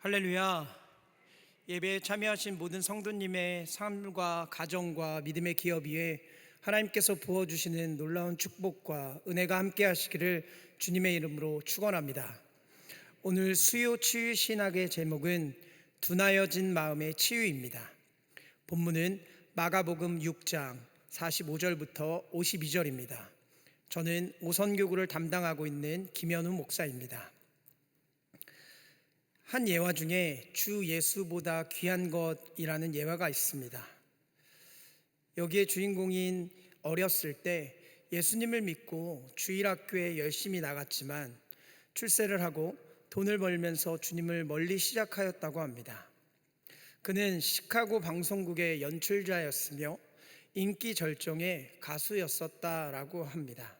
할렐루야. 예배에 참여하신 모든 성도님의 삶과 가정과 믿음의 기업 위에 하나님께서 부어주시는 놀라운 축복과 은혜가 함께 하시기를 주님의 이름으로 축원합니다. 오늘 수요 치유 신학의 제목은 둔하여진 마음의 치유입니다. 본문은 마가복음 6장 45절부터 52절입니다. 저는 오선교구를 담당하고 있는 김현우 목사입니다. 한 예화 중에 주 예수보다 귀한 것이라는 예화가 있습니다. 여기에 주인공인 어렸을 때 예수님을 믿고 주일학교에 열심히 나갔지만 출세를 하고 돈을 벌면서 주님을 멀리 시작하였다고 합니다. 그는 시카고 방송국의 연출자였으며 인기 절정의 가수였었다라고 합니다.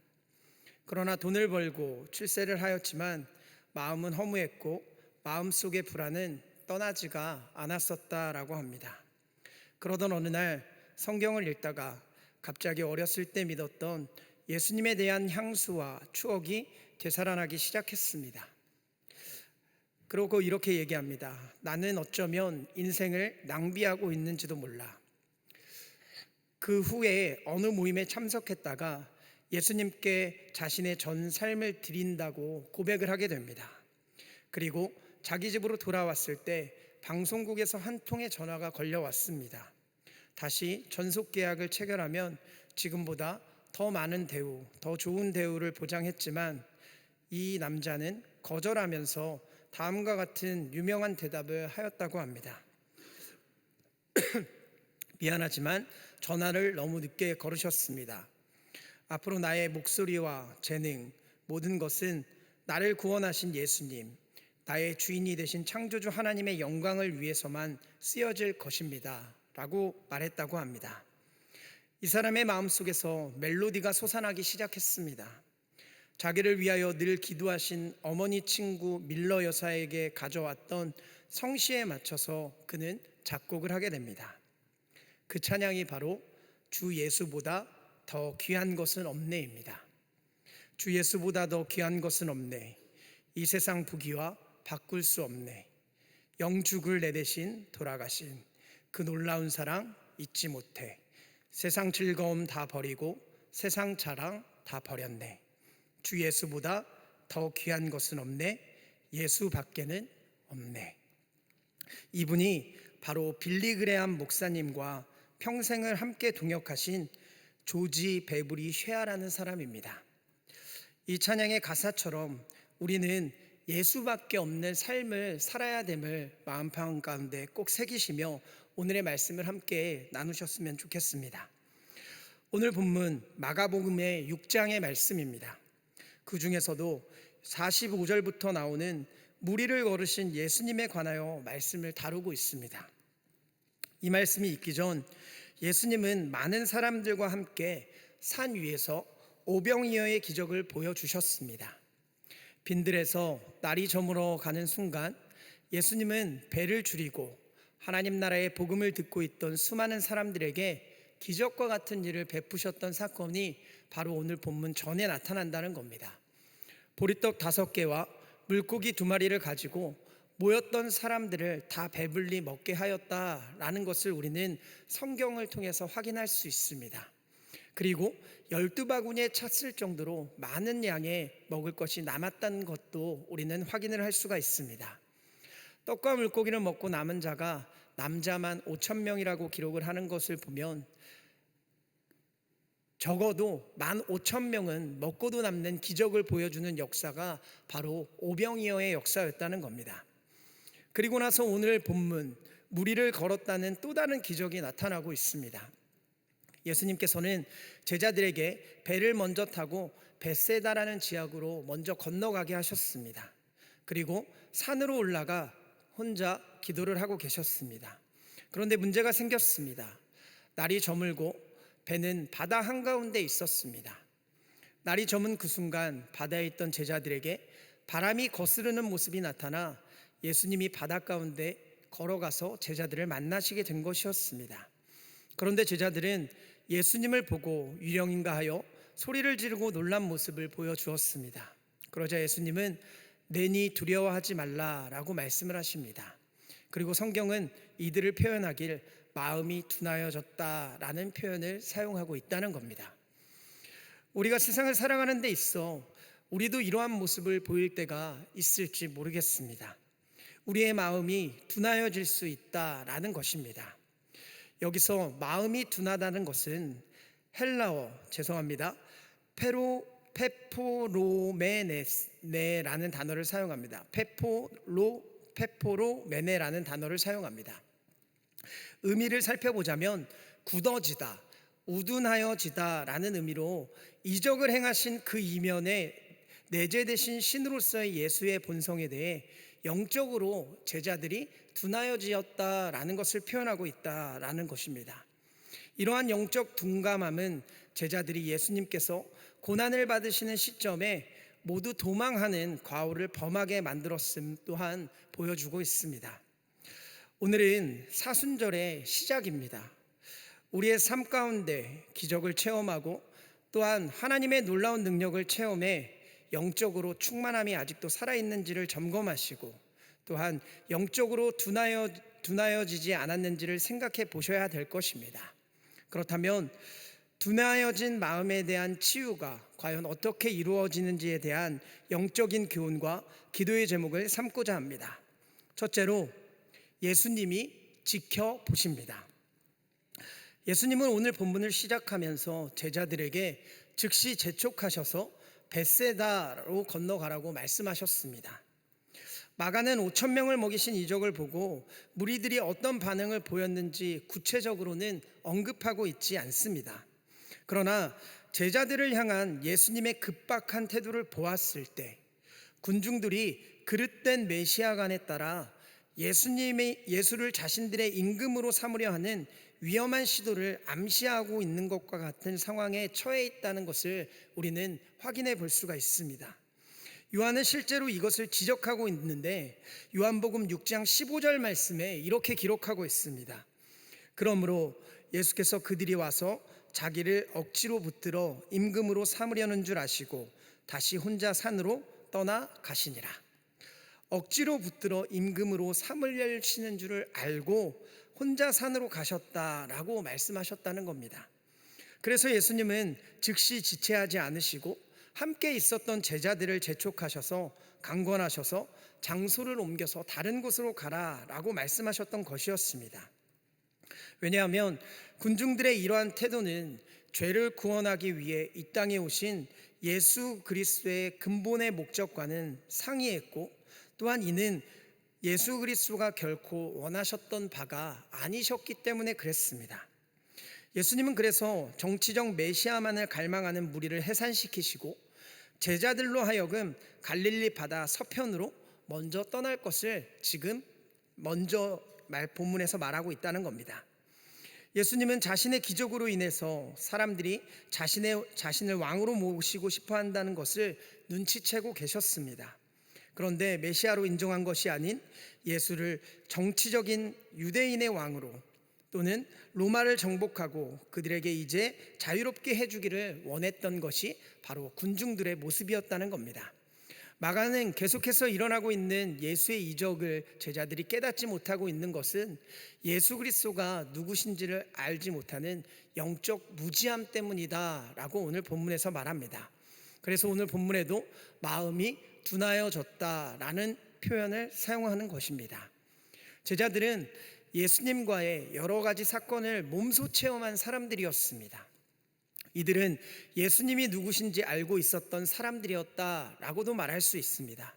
그러나 돈을 벌고 출세를 하였지만 마음은 허무했고 마음속의 불안은 떠나지가 않았었다라고 합니다. 그러던 어느 날 성경을 읽다가 갑자기 어렸을 때 믿었던 예수님에 대한 향수와 추억이 되살아나기 시작했습니다. 그러고 이렇게 얘기합니다. 나는 어쩌면 인생을 낭비하고 있는지도 몰라. 그 후에 어느 모임에 참석했다가 예수님께 자신의 전 삶을 드린다고 고백을 하게 됩니다. 그리고 자기 집으로 돌아왔을 때 방송국에서 한 통의 전화가 걸려왔습니다. 다시 전속 계약을 체결하면 지금보다 더 많은 대우, 더 좋은 대우를 보장했지만 이 남자는 거절하면서 다음과 같은 유명한 대답을 하였다고 합니다. 미안하지만 전화를 너무 늦게 걸으셨습니다. 앞으로 나의 목소리와 재능, 모든 것은 나를 구원하신 예수님, 나의 주인이 되신 창조주 하나님의 영광을 위해서만 쓰여질 것입니다 라고 말했다고 합니다. 이 사람의 마음속에서 멜로디가 솟아나기 시작했습니다. 자기를 위하여 늘 기도하신 어머니 친구 밀러 여사에게 가져왔던 성시에 맞춰서 그는 작곡을 하게 됩니다. 그 찬양이 바로 주 예수보다 더 귀한 것은 없네입니다. 주 예수보다 더 귀한 것은 없네. 이 세상 부귀와 바꿀 수 없네. 영죽을 내 대신 돌아가신 그 놀라운 사랑 잊지 못해. 세상 즐거움 다 버리고 세상 자랑 다 버렸네. 주 예수보다 더 귀한 것은 없네. 예수 밖에는 없네. 이분이 바로 빌리 그레암 목사님과 평생을 함께 동역하신 조지 베브리 쉐아라는 사람입니다. 이 찬양의 가사처럼 우리는 예수밖에 없는 삶을 살아야 됨을 마음판 가운데 꼭 새기시며 오늘의 말씀을 함께 나누셨으면 좋겠습니다. 오늘 본문 마가복음의 6장의 말씀입니다. 그 중에서도 45절부터 나오는 무리를 걸으신 예수님에 관하여 말씀을 다루고 있습니다. 이 말씀이 있기 전 예수님은 많은 사람들과 함께 산 위에서 오병이어의 기적을 보여주셨습니다. 빈들에서 날이 저물어 가는 순간 예수님은 배를 줄이고 하나님 나라의 복음을 듣고 있던 수많은 사람들에게 기적과 같은 일을 베푸셨던 사건이 바로 오늘 본문 전에 나타난다는 겁니다. 보리떡 5개와 물고기 2마리를 가지고 모였던 사람들을 다 배불리 먹게 하였다라는 것을 우리는 성경을 통해서 확인할 수 있습니다. 그리고 12바구니에 찼을 정도로 많은 양의 먹을 것이 남았다는 것도 우리는 확인을 할 수가 있습니다. 떡과 물고기를 먹고 남은 자가 남자만 5,000명이라고 기록을 하는 것을 보면 적어도 15,000명은 먹고도 남는 기적을 보여주는 역사가 바로 오병이어의 역사였다는 겁니다. 그리고 나서 오늘 본문 무리를 걸었다는 또 다른 기적이 나타나고 있습니다. 예수님께서는 제자들에게 배를 먼저 타고 벳세다라는 지역으로 먼저 건너가게 하셨습니다. 그리고 산으로 올라가 혼자 기도를 하고 계셨습니다. 그런데 문제가 생겼습니다. 날이 저물고 배는 바다 한가운데 있었습니다. 날이 저문 그 순간 바다에 있던 제자들에게 바람이 거스르는 모습이 나타나 예수님이 바다 가운데 걸어가서 제자들을 만나시게 된 것이었습니다. 그런데 제자들은 예수님을 보고 유령인가 하여 소리를 지르고 놀란 모습을 보여주었습니다. 그러자 예수님은 내니 두려워하지 말라라고 말씀을 하십니다. 그리고 성경은 이들을 표현하길 마음이 둔하여졌다라는 표현을 사용하고 있다는 겁니다. 우리가 세상을 살아가는 데 있어 우리도 이러한 모습을 보일 때가 있을지 모르겠습니다. 우리의 마음이 둔하여질 수 있다라는 것입니다. 여기서 마음이 둔하다는 것은 헬라어, 페포로메네라는 단어를 사용합니다. 페포로메네라는 단어를 사용합니다. 의미를 살펴보자면 굳어지다, 우둔하여지다라는 의미로 이적을 행하신 그 이면에 내재되신 신으로서의 예수의 본성에 대해 영적으로 제자들이 둔하여지었다라는 것을 표현하고 있다라는 것입니다. 이러한 영적 둔감함은 제자들이 예수님께서 고난을 받으시는 시점에 모두 도망하는 과오를 범하게 만들었음 또한 보여주고 있습니다. 오늘은 사순절의 시작입니다. 우리의 삶 가운데 기적을 체험하고 또한 하나님의 놀라운 능력을 체험해 영적으로 충만함이 아직도 살아있는지를 점검하시고 또한 영적으로 둔하여지지 않았는지를 생각해 보셔야 될 것입니다. 그렇다면 둔하여진 마음에 대한 치유가 과연 어떻게 이루어지는지에 대한 영적인 교훈과 기도의 제목을 삼고자 합니다. 첫째로 예수님이 지켜보십니다. 예수님은 오늘 본문을 시작하면서 제자들에게 즉시 재촉하셔서 벳세다로 건너가라고 말씀하셨습니다. 마가는 5천 명을 먹이신 이적을 보고 무리들이 어떤 반응을 보였는지 구체적으로는 언급하고 있지 않습니다. 그러나 제자들을 향한 예수님의 급박한 태도를 보았을 때 군중들이 그릇된 메시아간에 따라 예수를 자신들의 임금으로 삼으려 하는 위험한 시도를 암시하고 있는 것과 같은 상황에 처해 있다는 것을 우리는 확인해 볼 수가 있습니다. 요한은 실제로 이것을 지적하고 있는데 요한복음 6장 15절 말씀에 이렇게 기록하고 있습니다. 그러므로 예수께서 그들이 와서 자기를 억지로 붙들어 임금으로 삼으려는 줄 아시고 다시 혼자 산으로 떠나 가시니라. 억지로 붙들어 임금으로 삼으려시는 줄을 알고 혼자 산으로 가셨다라고 말씀하셨다는 겁니다. 그래서 예수님은 즉시 지체하지 않으시고 함께 있었던 제자들을 재촉하셔서 강권하셔서 장소를 옮겨서 다른 곳으로 가라라고 말씀하셨던 것이었습니다. 왜냐하면 군중들의 이러한 태도는 죄를 구원하기 위해 이 땅에 오신 예수 그리스도의 근본의 목적과는 상이했고 또한 이는 예수 그리스도가 결코 원하셨던 바가 아니셨기 때문에 그랬습니다. 예수님은 그래서 정치적 메시아만을 갈망하는 무리를 해산시키시고 제자들로 하여금 갈릴리 바다 서편으로 먼저 떠날 것을 지금 먼저 본문에서 말하고 있다는 겁니다. 예수님은 자신의 기적으로 인해서 사람들이 자신을 왕으로 모시고 싶어 한다는 것을 눈치채고 계셨습니다. 그런데 메시아로 인정한 것이 아닌 예수를 정치적인 유대인의 왕으로 또는 로마를 정복하고 그들에게 이제 자유롭게 해주기를 원했던 것이 바로 군중들의 모습이었다는 겁니다. 마가는 계속해서 일어나고 있는 예수의 이적을 제자들이 깨닫지 못하고 있는 것은 예수 그리스도가 누구신지를 알지 못하는 영적 무지함 때문이다라고 오늘 본문에서 말합니다. 그래서 오늘 본문에도 마음이 둔하여졌다라는 표현을 사용하는 것입니다. 제자들은 예수님과의 여러 가지 사건을 몸소 체험한 사람들이었습니다. 이들은 예수님이 누구신지 알고 있었던 사람들이었다라고도 말할 수 있습니다.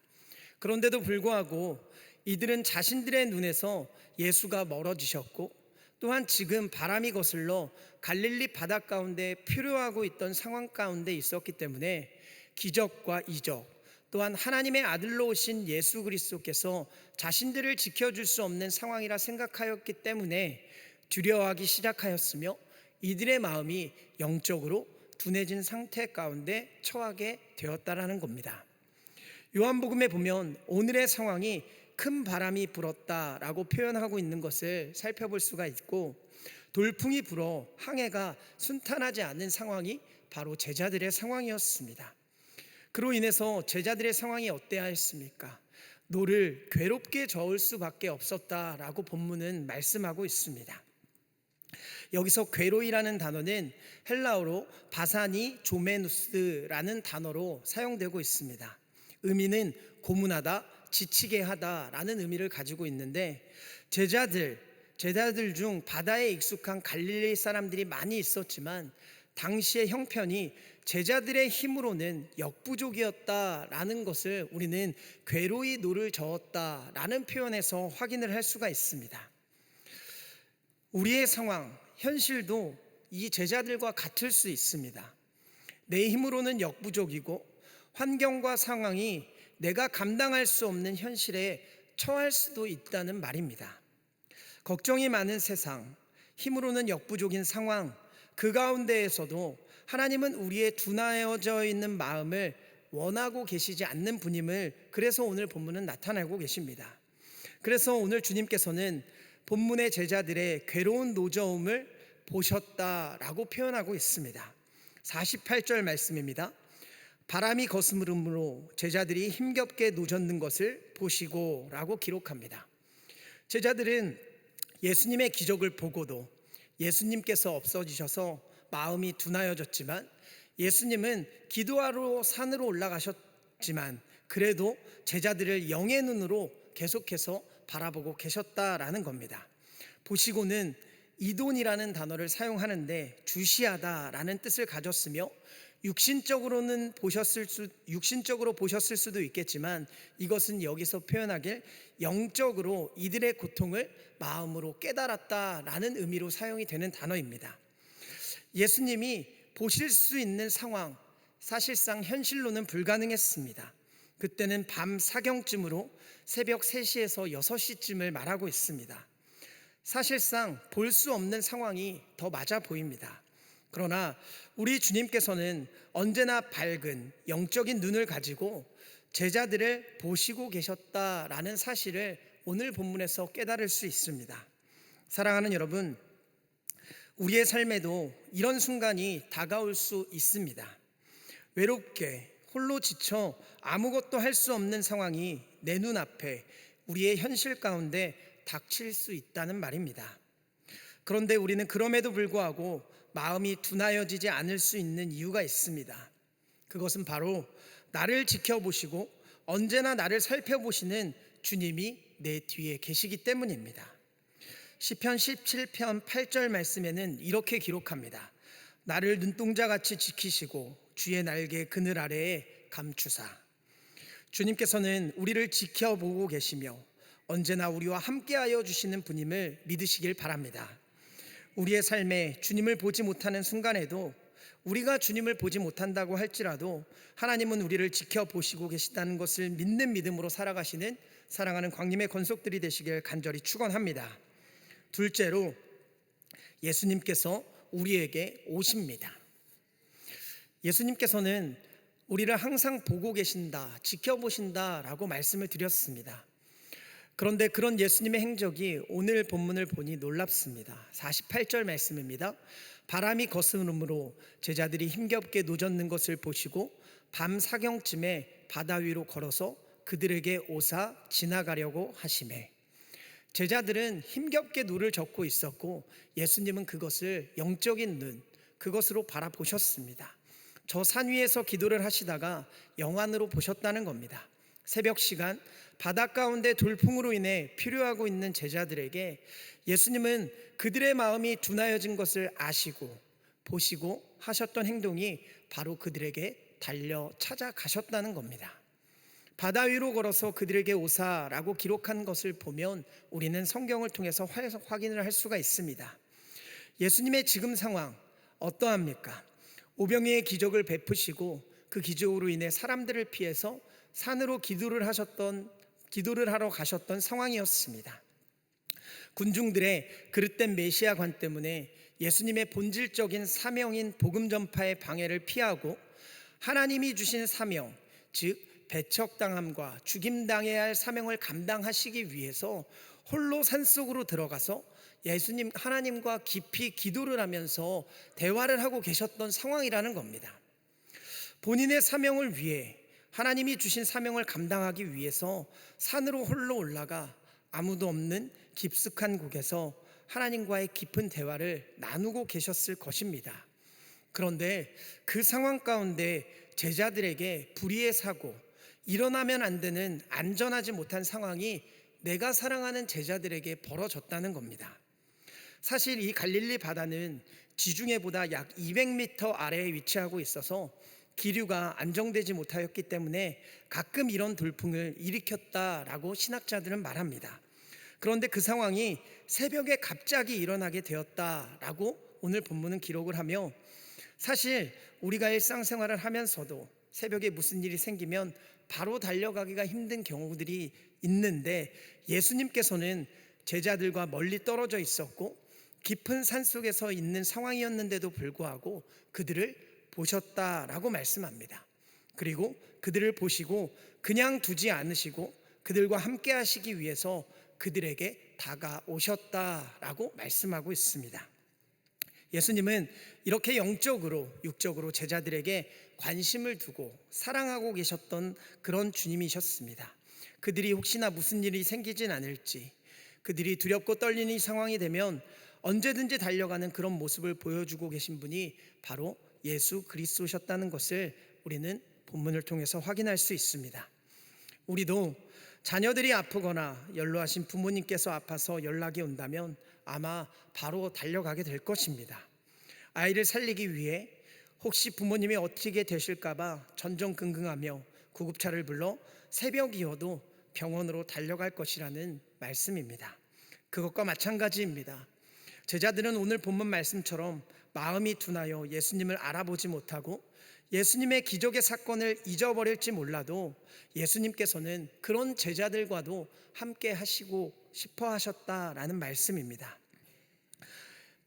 그런데도 불구하고 이들은 자신들의 눈에서 예수가 멀어지셨고 또한 지금 바람이 거슬러 갈릴리 바다 가운데 표류하고 있던 상황 가운데 있었기 때문에 기적과 이적 또한 하나님의 아들로 오신 예수 그리스도께서 자신들을 지켜줄 수 없는 상황이라 생각하였기 때문에 두려워하기 시작하였으며 이들의 마음이 영적으로 둔해진 상태 가운데 처하게 되었다라는 겁니다. 요한복음에 보면 오늘의 상황이 큰 바람이 불었다라고 표현하고 있는 것을 살펴볼 수가 있고 돌풍이 불어 항해가 순탄하지 않은 상황이 바로 제자들의 상황이었습니다. 그로 인해서 제자들의 상황이 어때야 했습니까? 노를 괴롭게 저을 수밖에 없었다라고 본문은 말씀하고 있습니다. 여기서 괴로이라는 단어는 헬라어로 바사니 조메누스라는 단어로 사용되고 있습니다. 의미는 고문하다, 지치게 하다라는 의미를 가지고 있는데 제자들 중 바다에 익숙한 갈릴리 사람들이 많이 있었지만 당시의 형편이 제자들의 힘으로는 역부족이었다라는 것을 우리는 괴로이 노를 저었다라는 표현에서 확인을 할 수가 있습니다. 우리의 상황, 현실도 이 제자들과 같을 수 있습니다. 내 힘으로는 역부족이고 환경과 상황이 내가 감당할 수 없는 현실에 처할 수도 있다는 말입니다. 걱정이 많은 세상, 힘으로는 역부족인 상황, 그 가운데에서도 하나님은 우리의 둔하여져 있는 마음을 원하고 계시지 않는 분임을 그래서 오늘 본문은 나타내고 계십니다. 그래서 오늘 주님께서는 본문의 제자들의 괴로운 노저움을 보셨다라고 표현하고 있습니다. 48절 말씀입니다. 바람이 거스름으로 제자들이 힘겹게 노젓는 것을 보시고 라고 기록합니다. 제자들은 예수님의 기적을 보고도 예수님께서 없어지셔서 마음이 둔하여졌지만 예수님은 기도하러 산으로 올라가셨지만 그래도 제자들을 영의 눈으로 계속해서 바라보고 계셨다라는 겁니다. 보시고는 이돈이라는 단어를 사용하는데 주시하다라는 뜻을 가졌으며 육신적으로 보셨을 수도 있겠지만 이것은 여기서 표현하길 영적으로 이들의 고통을 마음으로 깨달았다라는 의미로 사용이 되는 단어입니다. 예수님이 보실 수 있는 상황, 사실상 현실로는 불가능했습니다. 그때는 밤 사경쯤으로 새벽 3시에서 6시쯤을 말하고 있습니다. 사실상 볼 수 없는 상황이 더 맞아 보입니다. 그러나 우리 주님께서는 언제나 밝은 영적인 눈을 가지고 제자들을 보시고 계셨다라는 사실을 오늘 본문에서 깨달을 수 있습니다. 사랑하는 여러분, 우리의 삶에도 이런 순간이 다가올 수 있습니다. 외롭게 홀로 지쳐 아무것도 할 수 없는 상황이 내 눈앞에 우리의 현실 가운데 닥칠 수 있다는 말입니다. 그런데 우리는 그럼에도 불구하고 마음이 둔하여지지 않을 수 있는 이유가 있습니다. 그것은 바로 나를 지켜보시고 언제나 나를 살펴보시는 주님이 내 뒤에 계시기 때문입니다. 시편 17편 8절 말씀에는 이렇게 기록합니다. 나를 눈동자같이 지키시고 주의 날개 그늘 아래에 감추사. 주님께서는 우리를 지켜보고 계시며 언제나 우리와 함께하여 주시는 분임을 믿으시길 바랍니다. 우리의 삶에 주님을 보지 못하는 순간에도 우리가 주님을 보지 못한다고 할지라도 하나님은 우리를 지켜보시고 계시다는 것을 믿는 믿음으로 살아가시는 사랑하는 광림의 권속들이 되시길 간절히 축원합니다. 둘째로 예수님께서 우리에게 오십니다. 예수님께서는 우리를 항상 보고 계신다, 지켜보신다라고 말씀을 드렸습니다. 그런데 그런 예수님의 행적이 오늘 본문을 보니 놀랍습니다. 48절 말씀입니다. 바람이 거스름으로 제자들이 힘겹게 노젓는 것을 보시고 밤 사경쯤에 바다 위로 걸어서 그들에게 오사 지나가려고 하시매. 제자들은 힘겹게 노를 젓고 있었고 예수님은 그것을 영적인 눈, 그것으로 바라보셨습니다. 저 산 위에서 기도를 하시다가 영안으로 보셨다는 겁니다. 새벽 시간 바다 가운데 돌풍으로 인해 필요하고 있는 제자들에게 예수님은 그들의 마음이 둔하여진 것을 아시고 보시고 하셨던 행동이 바로 그들에게 달려 찾아가셨다는 겁니다. 바다 위로 걸어서 그들에게 오사라고 기록한 것을 보면 우리는 성경을 통해서 확인을 할 수가 있습니다. 예수님의 지금 상황 어떠합니까? 오병이의 기적을 베푸시고 그 기적으로 인해 사람들을 피해서 산으로 기도를 하러 가셨던 상황이었습니다. 군중들의 그릇된 메시아관 때문에 예수님의 본질적인 사명인 복음 전파의 방해를 피하고 하나님이 주신 사명, 즉 배척당함과 죽임당해야 할 사명을 감당하시기 위해서 홀로 산속으로 들어가서 예수님 하나님과 깊이 기도를 하면서 대화를 하고 계셨던 상황이라는 겁니다. 본인의 사명을 위해 하나님이 주신 사명을 감당하기 위해서 산으로 홀로 올라가 아무도 없는 깊숙한 곳에서 하나님과의 깊은 대화를 나누고 계셨을 것입니다. 그런데 그 상황 가운데 제자들에게 불의의 사고, 일어나면 안 되는 안전하지 못한 상황이 내가 사랑하는 제자들에게 벌어졌다는 겁니다. 사실 이 갈릴리 바다는 지중해보다 약 200m 아래에 위치하고 있어서 기류가 안정되지 못하였기 때문에 가끔 이런 돌풍을 일으켰다라고 신학자들은 말합니다. 그런데 그 상황이 새벽에 갑자기 일어나게 되었다라고 오늘 본문은 기록을 하며, 사실 우리가 일상생활을 하면서도 새벽에 무슨 일이 생기면 바로 달려가기가 힘든 경우들이 있는데, 예수님께서는 제자들과 멀리 떨어져 있었고 깊은 산속에서 있는 상황이었는데도 불구하고 그들을 보셨다라고 말씀합니다. 그리고 그들을 보시고 그냥 두지 않으시고 그들과 함께 하시기 위해서 그들에게 다가오셨다라고 말씀하고 있습니다. 예수님은 이렇게 영적으로 육적으로 제자들에게 관심을 두고 사랑하고 계셨던 그런 주님이셨습니다. 그들이 혹시나 무슨 일이 생기진 않을지, 그들이 두렵고 떨리는 상황이 되면 언제든지 달려가는 그런 모습을 보여주고 계신 분이 바로 예수 그리스도셨다는 것을 우리는 본문을 통해서 확인할 수 있습니다. 우리도 자녀들이 아프거나 연로하신 부모님께서 아파서 연락이 온다면 아마 바로 달려가게 될 것입니다. 아이를 살리기 위해 혹시 부모님이 어떻게 되실까봐 전전긍긍하며 구급차를 불러 새벽이어도 병원으로 달려갈 것이라는 말씀입니다. 그것과 마찬가지입니다. 제자들은 오늘 본문 말씀처럼 마음이 둔하여 예수님을 알아보지 못하고 예수님의 기적의 사건을 잊어버릴지 몰라도 예수님께서는 그런 제자들과도 함께 하시고 싶어 하셨다라는 말씀입니다.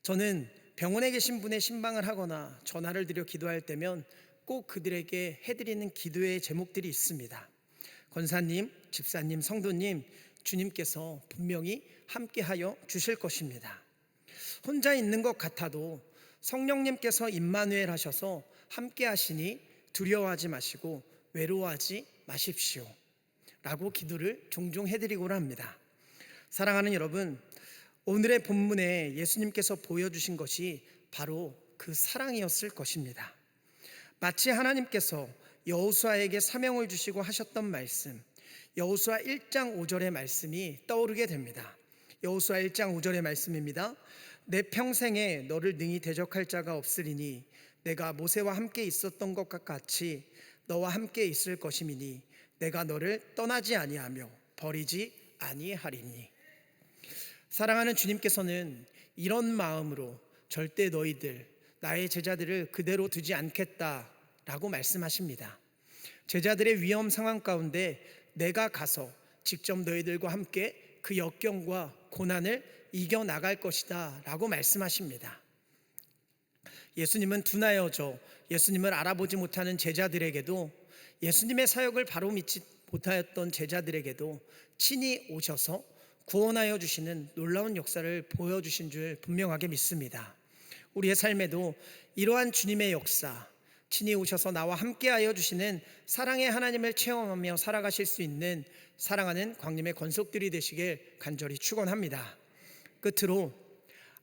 저는 병원에 계신 분의 신방을 하거나 전화를 드려 기도할 때면 꼭 그들에게 해드리는 기도의 제목들이 있습니다. 권사님, 집사님, 성도님, 주님께서 분명히 함께하여 주실 것입니다. 혼자 있는 것 같아도 성령님께서 임마누엘 하셔서 함께 하시니 두려워하지 마시고 외로워하지 마십시오 라고 기도를 종종 해드리고자 합니다. 사랑하는 여러분, 오늘의 본문에 예수님께서 보여주신 것이 바로 그 사랑이었을 것입니다. 마치 하나님께서 여호수아에게 사명을 주시고 하셨던 말씀, 여호수아 1장 5절의 말씀이 떠오르게 됩니다. 여호수아 1장 5절의 말씀입니다. 내 평생에 너를 능히 대적할 자가 없으리니 내가 모세와 함께 있었던 것과 같이 너와 함께 있을 것임이니 내가 너를 떠나지 아니하며 버리지 아니하리니. 사랑하는 주님께서는 이런 마음으로 절대 너희들 나의 제자들을 그대로 두지 않겠다라고 말씀하십니다. 제자들의 위험 상황 가운데 내가 가서 직접 너희들과 함께 그 역경과 고난을 이겨나갈 것이다 라고 말씀하십니다. 예수님은 둔하여져 예수님을 알아보지 못하는 제자들에게도, 예수님의 사역을 바로 믿지 못하였던 제자들에게도 친히 오셔서 구원하여 주시는 놀라운 역사를 보여주신 줄 분명하게 믿습니다. 우리의 삶에도 이러한 주님의 역사, 친히 오셔서 나와 함께하여 주시는 사랑의 하나님을 체험하며 살아가실 수 있는 사랑하는 광림의 권속들이 되시길 간절히 축원합니다. 끝으로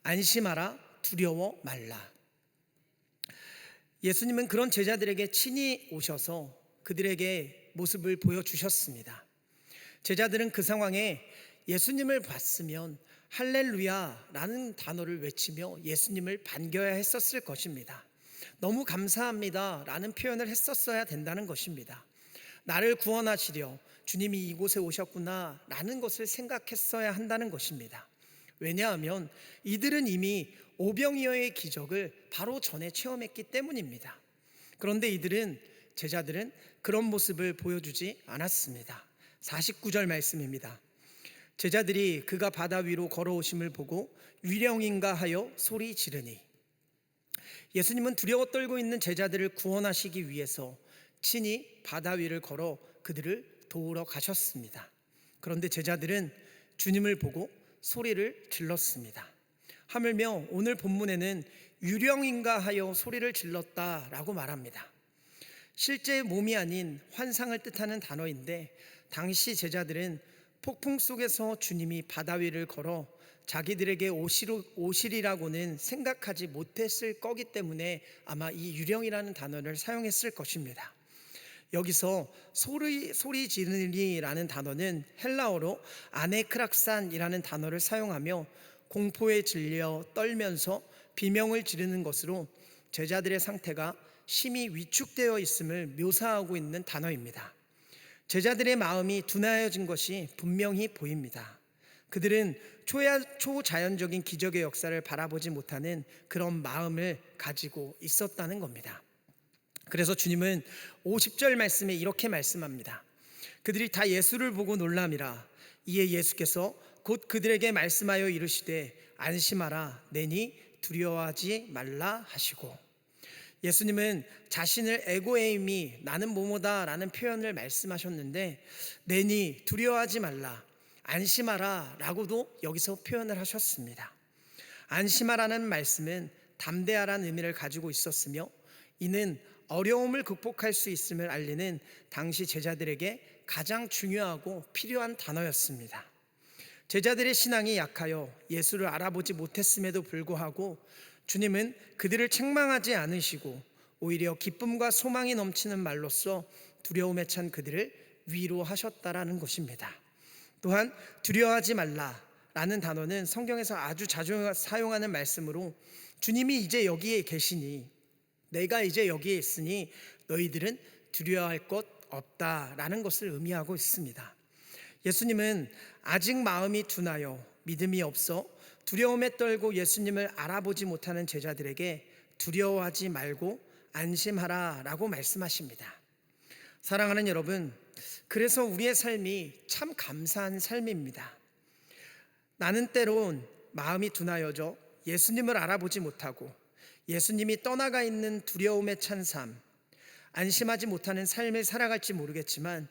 안심하라, 두려워 말라. 예수님은 그런 제자들에게 친히 오셔서 그들에게 모습을 보여주셨습니다. 제자들은 그 상황에 예수님을 봤으면 할렐루야라는 단어를 외치며 예수님을 반겨야 했었을 것입니다. 너무 감사합니다 라는 표현을 했었어야 된다는 것입니다. 나를 구원하시려 주님이 이곳에 오셨구나 라는 것을 생각했어야 한다는 것입니다. 왜냐하면 이들은 이미 오병이어의 기적을 바로 전에 체험했기 때문입니다. 그런데 제자들은 그런 모습을 보여주지 않았습니다. 49절 말씀입니다. 제자들이 그가 바다 위로 걸어오심을 보고 위령인가 하여 소리 지르니. 예수님은 두려워 떨고 있는 제자들을 구원하시기 위해서 친히 바다 위를 걸어 그들을 도우러 가셨습니다. 그런데 제자들은 주님을 보고 소리를 질렀습니다. 하물며 오늘 본문에는 유령인가 하여 소리를 질렀다라고 말합니다. 실제 몸이 아닌 환상을 뜻하는 단어인데, 당시 제자들은 폭풍 속에서 주님이 바다 위를 걸어 자기들에게 오시리라고는 생각하지 못했을 거기 때문에 아마 이 유령이라는 단어를 사용했을 것입니다. 여기서 소리 지르리라는 단어는 헬라어로 아네크락산이라는 단어를 사용하며 공포에 질려 떨면서 비명을 지르는 것으로 제자들의 상태가 심히 위축되어 있음을 묘사하고 있는 단어입니다. 제자들의 마음이 둔하여진 것이 분명히 보입니다. 그들은 초자연적인 기적의 역사를 바라보지 못하는 그런 마음을 가지고 있었다는 겁니다. 그래서 주님은 50절 말씀에 이렇게 말씀합니다. 그들이 다 예수를 보고 놀람이라. 이에 예수께서 곧 그들에게 말씀하여 이르시되 안심하라, 내니 두려워하지 말라 하시고, 예수님은 자신을 에고에이미, 나는 뭐뭐다 라는 표현을 말씀하셨는데, 내니 두려워하지 말라, 안심하라 라고도 여기서 표현을 하셨습니다. 안심하라는 말씀은 담대하라는 의미를 가지고 있었으며, 이는 어려움을 극복할 수 있음을 알리는 당시 제자들에게 가장 중요하고 필요한 단어였습니다. 제자들의 신앙이 약하여 예수를 알아보지 못했음에도 불구하고 주님은 그들을 책망하지 않으시고 오히려 기쁨과 소망이 넘치는 말로써 두려움에 찬 그들을 위로하셨다라는 것입니다. 또한 두려워하지 말라라는 단어는 성경에서 아주 자주 사용하는 말씀으로, 주님이 이제 여기에 계시니, 내가 이제 여기에 있으니 너희들은 두려워할 것 없다라는 것을 의미하고 있습니다. 예수님은 아직 마음이 둔하여 믿음이 없어 두려움에 떨고 예수님을 알아보지 못하는 제자들에게 두려워하지 말고 안심하라 라고 말씀하십니다. 사랑하는 여러분, 그래서 우리의 삶이 참 감사한 삶입니다. 나는 때론 마음이 둔하여져 예수님을 알아보지 못하고 예수님이 떠나가 있는 두려움에 찬 삶, 안심하지 못하는 삶을 살아갈지 모르겠지만,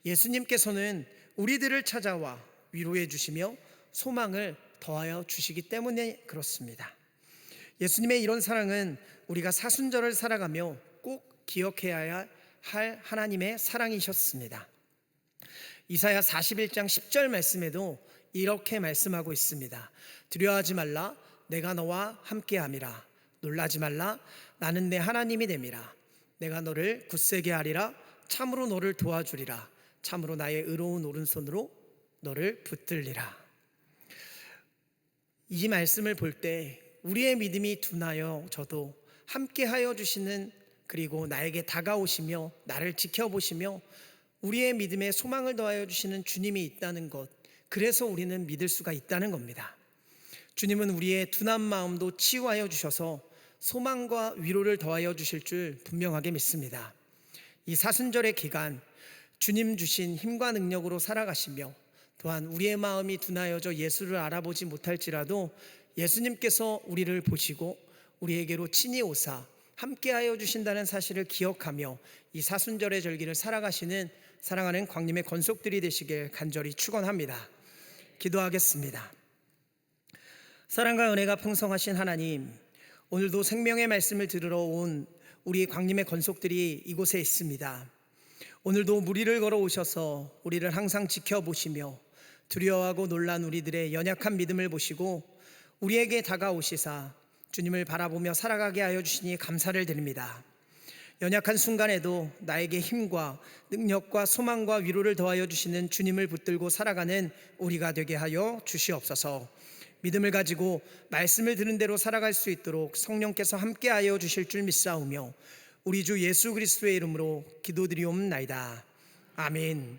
예수님께서는 우리들을 찾아와 위로해 주시며 소망을 더하여 주시기 때문에 그렇습니다. 예수님의 이런 사랑은 우리가 사순절을 살아가며 꼭 기억해야 할 하나님의 사랑이셨습니다. 이사야 41장 10절 말씀에도 이렇게 말씀하고 있습니다. 두려워하지 말라, 내가 너와 함께함이라. 놀라지 말라, 나는 내 하나님이 됨이라. 내가 너를 굳세게 하리라. 참으로 너를 도와주리라. 참으로 나의 의로운 오른손으로 너를 붙들리라. 이 말씀을 볼 때 우리의 믿음이 둔하여 저도 함께하여 주시는, 그리고 나에게 다가오시며 나를 지켜보시며 우리의 믿음에 소망을 더하여 주시는 주님이 있다는 것, 그래서 우리는 믿을 수가 있다는 겁니다. 주님은 우리의 둔한 마음도 치유하여 주셔서 소망과 위로를 더하여 주실 줄 분명하게 믿습니다. 이 사순절의 기간 주님 주신 힘과 능력으로 살아가시며, 또한 우리의 마음이 둔하여져 예수를 알아보지 못할지라도 예수님께서 우리를 보시고 우리에게로 친히 오사 함께하여 주신다는 사실을 기억하며 이 사순절의 절기를 살아가시는 사랑하는 광림의 권속들이 되시길 간절히 축원합니다. 기도하겠습니다. 사랑과 은혜가 풍성하신 하나님, 오늘도 생명의 말씀을 들으러 온 우리 광림의 권속들이 이곳에 있습니다. 오늘도 무리를 걸어 오셔서 우리를 항상 지켜보시며 두려워하고 놀란 우리들의 연약한 믿음을 보시고 우리에게 다가오시사 주님을 바라보며 살아가게 하여 주시니 감사를 드립니다. 연약한 순간에도 나에게 힘과 능력과 소망과 위로를 더하여 주시는 주님을 붙들고 살아가는 우리가 되게 하여 주시옵소서. 믿음을 가지고 말씀을 들은 대로 살아갈 수 있도록 성령께서 함께하여 주실 줄 믿사오며 우리 주 예수 그리스도의 이름으로 기도드리옵나이다. 아멘.